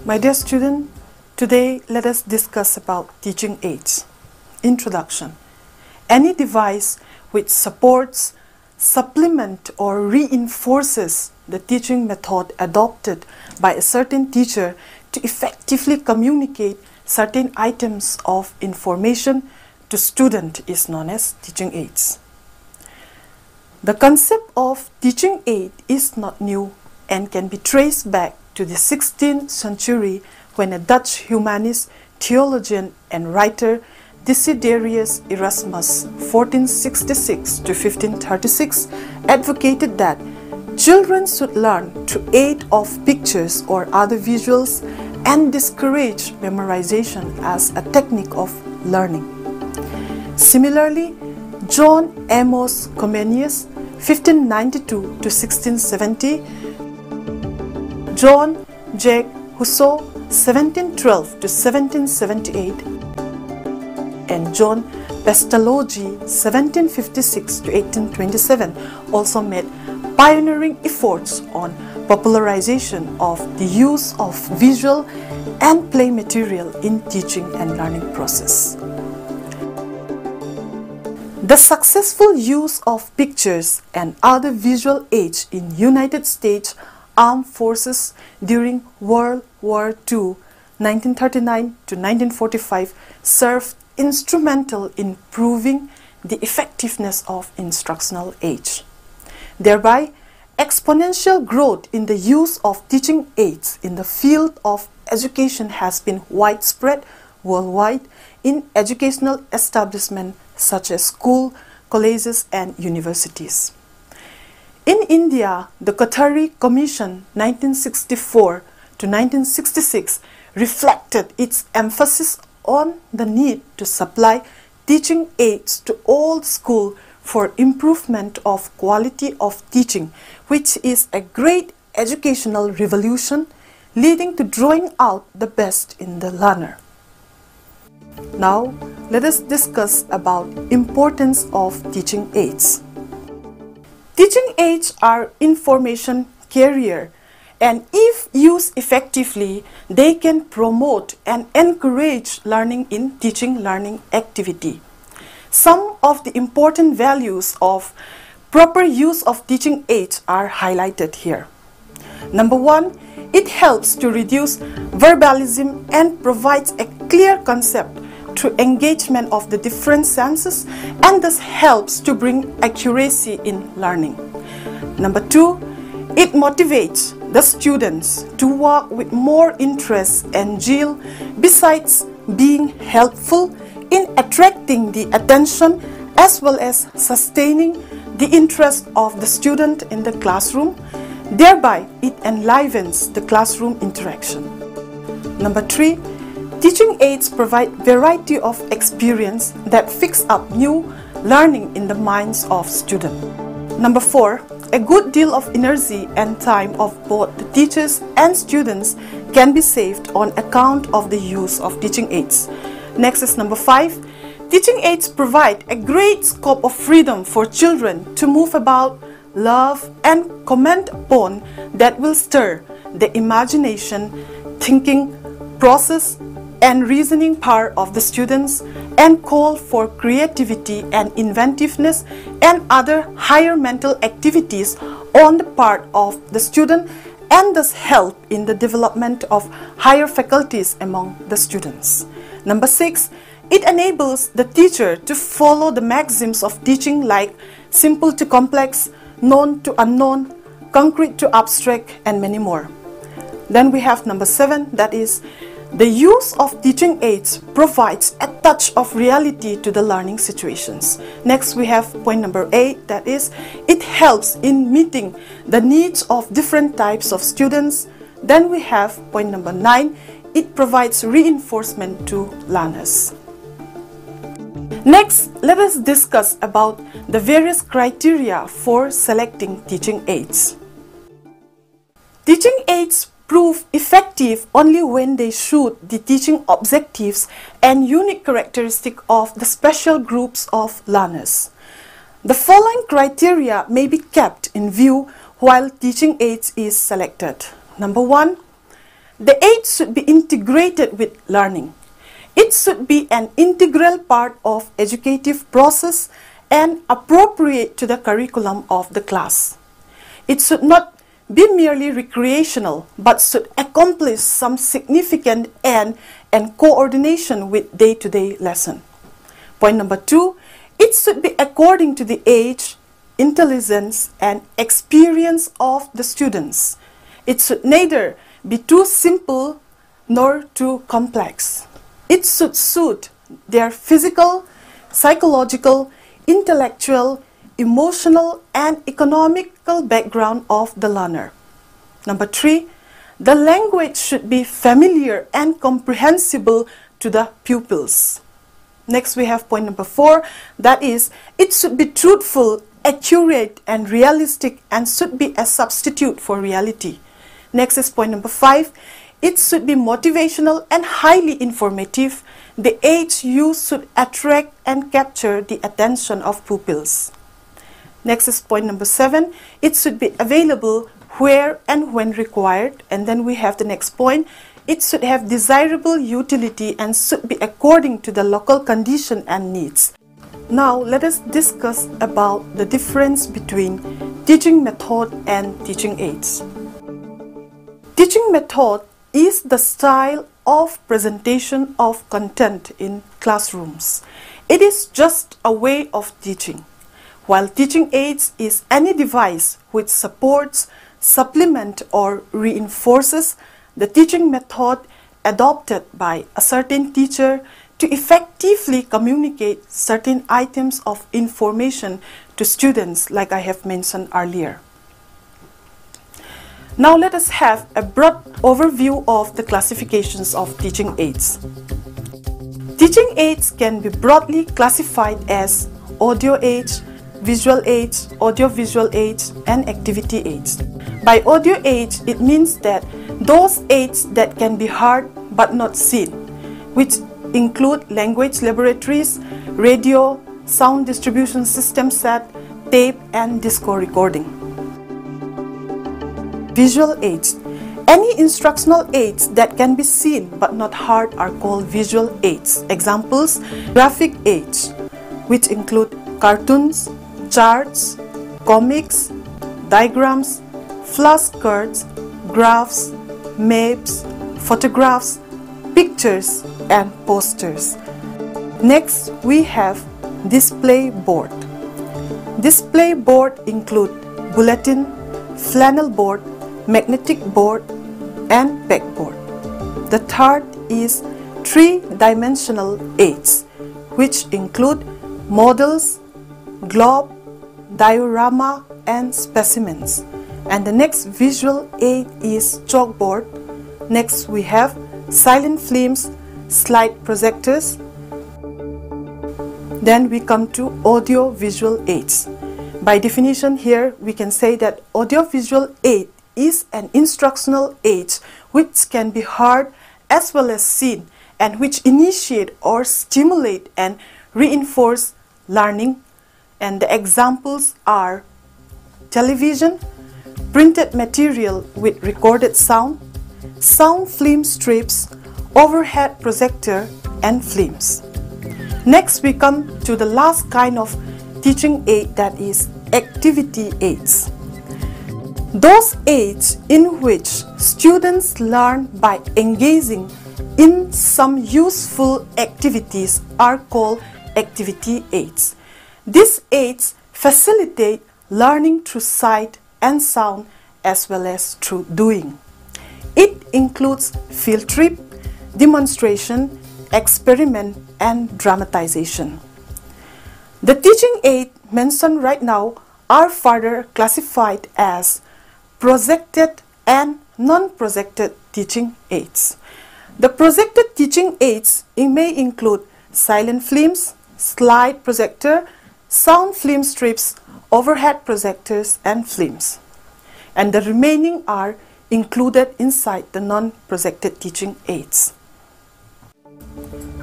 My dear student, today let us discuss about teaching aids. Introduction. Any device which supports, supplements or reinforces the teaching method adopted by a certain teacher to effectively communicate certain items of information to student is known as teaching aids. The concept of teaching aid is not new and can be traced back to the 16th century when a Dutch humanist, theologian and writer Desiderius Erasmus 1466 to 1536 advocated that children should learn to aid of pictures or other visuals and discourage memorization as a technique of learning. Similarly, John Amos Comenius 1592 to 1670, John Jacques Rousseau 1712 to 1778, and John Pestalozzi 1756 to 1827 also made pioneering efforts on popularization of the use of visual and play material in teaching and learning process. The successful use of pictures and other visual aids in United States Armed Forces during World War II, 1939 to 1945, served instrumental in improving the effectiveness of instructional aids. Thereby, exponential growth in the use of teaching aids in the field of education has been widespread worldwide in educational establishments such as schools, colleges and universities. In India, the Qatari Commission 1964 to 1966 reflected its emphasis on the need to supply teaching aids to all schools for improvement of quality of teaching, which is a great educational revolution leading to drawing out the best in the learner. Now, let us discuss about importance of teaching aids. Teaching aids are information carrier, and if used effectively, they can promote and encourage learning in teaching learning activity. Some of the important values of proper use of teaching aids are highlighted here. Number one, it helps to reduce verbalism and provides a clear concept through engagement of the different senses and thus helps to bring accuracy in learning. Number two, it motivates the students to work with more interest and zeal besides being helpful in attracting the attention as well as sustaining the interest of the student in the classroom. Thereby, it enlivens the classroom interaction. Number three, teaching aids provide variety of experience that fix up new learning in the minds of students. Number four, a good deal of energy and time of both the teachers and students can be saved on account of the use of teaching aids. Next is number five, teaching aids provide a great scope of freedom for children to move about, love and comment upon that will stir the imagination, thinking process and reasoning power of the students and call for creativity and inventiveness and other higher mental activities on the part of the student and thus help in the development of higher faculties among the students. Number six, it enables the teacher to follow the maxims of teaching like simple to complex, known to unknown, concrete to abstract and many more. Then we have number seven, that is, the use of teaching aids provides a touch of reality to the learning situations. Next we have point number 8, that is, it helps in meeting the needs of different types of students. Then we have point number 9, it provides reinforcement to learners. Next, let us discuss about the various criteria for selecting teaching aids. Teaching aids prove effective only when they suit the teaching objectives and unique characteristics of the special groups of learners. The following criteria may be kept in view while teaching aids is selected. Number 1, The aids should be integrated with learning. It should be an integral part of educative process and appropriate to the curriculum of the class. It should not be merely recreational, but should accomplish some significant end and coordination with day-to-day lesson. Point number 2, it should be according to the age, intelligence, and experience of the students. It should neither be too simple nor too complex. It should suit their physical, psychological, intellectual, emotional, and economical background of the learner. Number 3, the language should be familiar and comprehensible to the pupils. Next we have point number 4, that is, it should be truthful, accurate, and realistic, and should be a substitute for reality. Next is point number 5, it should be motivational and highly informative. The aids used should attract and capture the attention of pupils. Next is point number 7, it should be available where and when required. And then we have the next point, it should have desirable utility and should be according to the local condition and needs. Now let us discuss about the difference between teaching method and teaching aids. Teaching method is the style of presentation of content in classrooms. It is just a way of teaching, while teaching aids is any device which supports, supplements, or reinforces the teaching method adopted by a certain teacher to effectively communicate certain items of information to students, like I have mentioned earlier. Now let us have a broad overview of the classifications of teaching aids. Teaching aids can be broadly classified as audio aids, visual aids, audio-visual aids, and activity aids. By audio aids, it means that those aids that can be heard but not seen, which include language laboratories, radio, sound distribution system set, tape, and disco recording. Visual aids. Any instructional aids that can be seen but not heard are called visual aids. Examples: graphic aids, which include cartoons, charts, comics, diagrams, flashcards, graphs, maps, photographs, pictures, and posters. Next, we have display board. Display board include bulletin, flannel board, magnetic board, and pegboard. The third is three-dimensional aids, which include models, globe, diorama, and specimens. And the next visual aid is chalkboard. Next we have silent films, slide projectors. Then we come to audio-visual aids. By definition here, we can say that audio-visual aid is an instructional aid which can be heard as well as seen, and which initiate or stimulate and reinforce learning. And the examples are television, printed material with recorded sound, sound film strips, overhead projector, and films. Next we come to the last kind of teaching aid, that is activity aids. Those aids in which students learn by engaging in some useful activities are called activity aids. These aids facilitate learning through sight and sound as well as through doing. It includes field trip, demonstration, experiment, and dramatization. The teaching aid mentioned right now are further classified as projected and non-projected teaching aids. The projected teaching aids may include silent films, slide projector, sound film strips, overhead projectors, and films. And the remaining are included inside the non-projected teaching aids.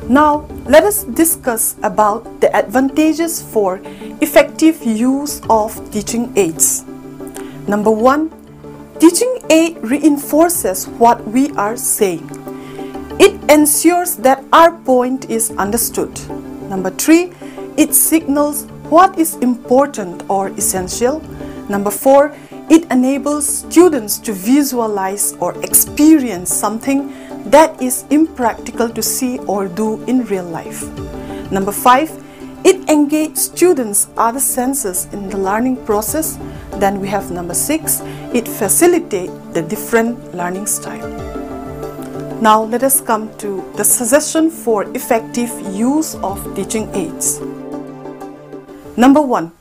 Now let us discuss about the advantages for effective use of teaching aids. Number 1, teaching aid reinforces what we are saying. It ensures that our point is understood. Number 3, it signals what is important or essential. Number 4, it enables students to visualize or experience something that is impractical to see or do in real life. Number 5, it engages students' other senses in the learning process. Then we have number 6, it facilitates the different learning style. Now let us come to the suggestion for effective use of teaching aids. Number 1,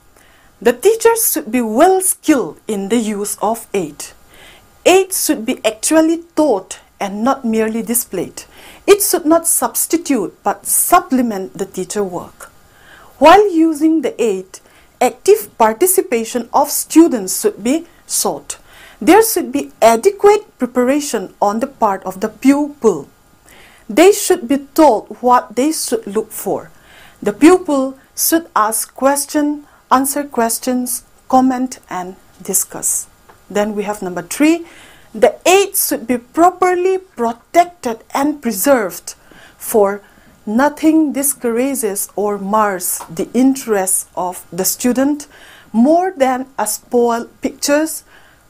the teachers should be well skilled in the use of aid. Aids should be actually taught and not merely displayed. It should not substitute but supplement the teacher work. While using the aid, active participation of students should be sought. There should be adequate preparation on the part of the pupil. They should be told what they should look for. The pupil should ask questions, answer questions, comment and discuss. Then we have number 3, the aid should be properly protected and preserved, for nothing discourages or mars the interest of the student more than a spoiled pictures,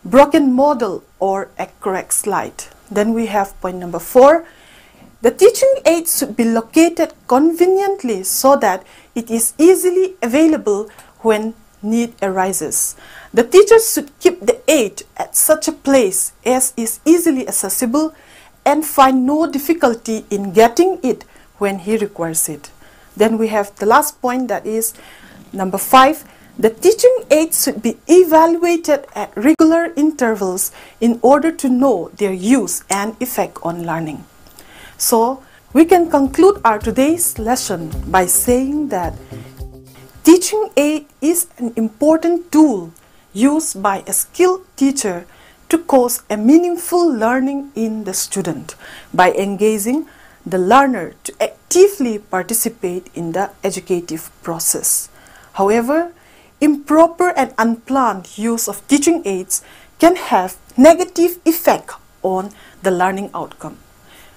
broken model or a correct slide. Then we have point number 4. The teaching aid should be located conveniently so that it is easily available when need arises. The teachers should keep the aid at such a place as is easily accessible and find no difficulty in getting it when he requires it. Then we have the last point, that is number 5. The teaching aids should be evaluated at regular intervals in order to know their use and effect on learning. So, we can conclude our today's lesson by saying that teaching aid is an important tool used by a skilled teacher to cause a meaningful learning in the student by engaging the learner to actively participate in the educative process. However, improper and unplanned use of teaching aids can have negative effect on the learning outcome.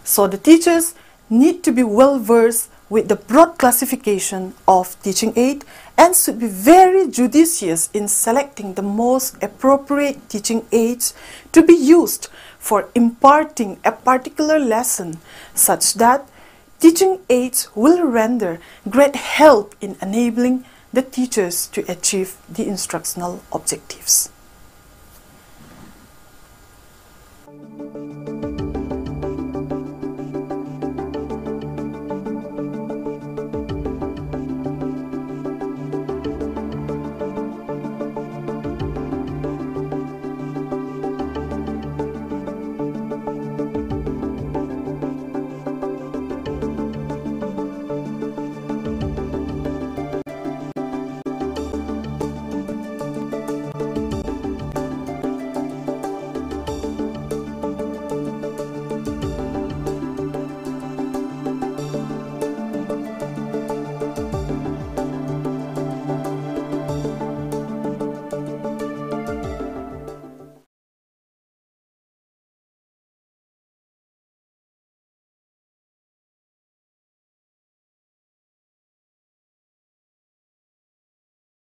So the teachers need to be well versed with the broad classification of teaching aid and should be very judicious in selecting the most appropriate teaching aids to be used for imparting a particular lesson, such that teaching aids will render great help in enabling the teachers to achieve the instructional objectives.